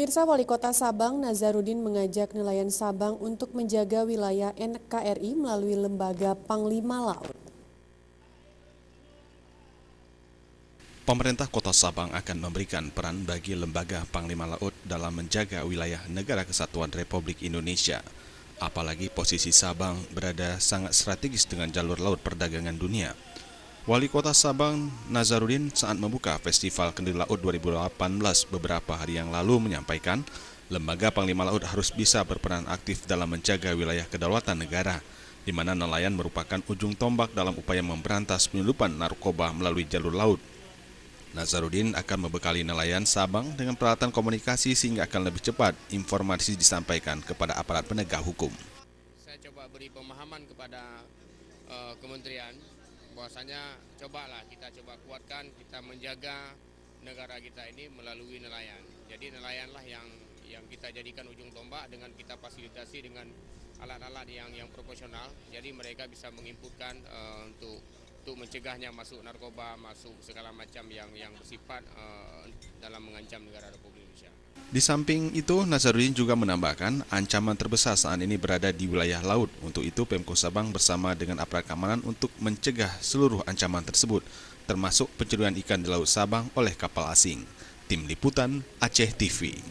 Pemirsa, Wali Kota Sabang Nazarudin mengajak nelayan Sabang untuk menjaga wilayah NKRI melalui Lembaga Panglima Laut. Pemerintah Kota Sabang akan memberikan peran bagi Lembaga Panglima Laut dalam menjaga wilayah Negara Kesatuan Republik Indonesia. Apalagi posisi Sabang berada sangat strategis dengan jalur laut perdagangan dunia. Wali Kota Sabang Nazarudin saat membuka Festival Kendil Laut 2018 beberapa hari yang lalu menyampaikan, Lembaga Panglima Laut harus bisa berperan aktif dalam menjaga wilayah kedaulatan negara, di mana nelayan merupakan ujung tombak dalam upaya memberantas penyelundupan narkoba melalui jalur laut. Nazarudin akan membekali nelayan Sabang dengan peralatan komunikasi sehingga akan lebih cepat informasi disampaikan kepada aparat penegak hukum. Saya coba beri pemahaman kepada kementerian bahwasanya kita coba kuatkan, kita menjaga negara kita ini melalui nelayan. Jadi nelayanlah yang kita jadikan ujung tombak dengan kita fasilitasi dengan alat-alat yang proporsional. Jadi mereka bisa menginputkan untuk mencegahnya masuk narkoba, masuk segala macam yang bersifat dalam mengancam negara Republik Indonesia. Di samping itu, Nazarudin juga menambahkan ancaman terbesar saat ini berada di wilayah laut. Untuk itu, Pemko Sabang bersama dengan aparat keamanan untuk mencegah seluruh ancaman tersebut, termasuk pencurian ikan di Laut Sabang oleh kapal asing. Tim Liputan Aceh TV.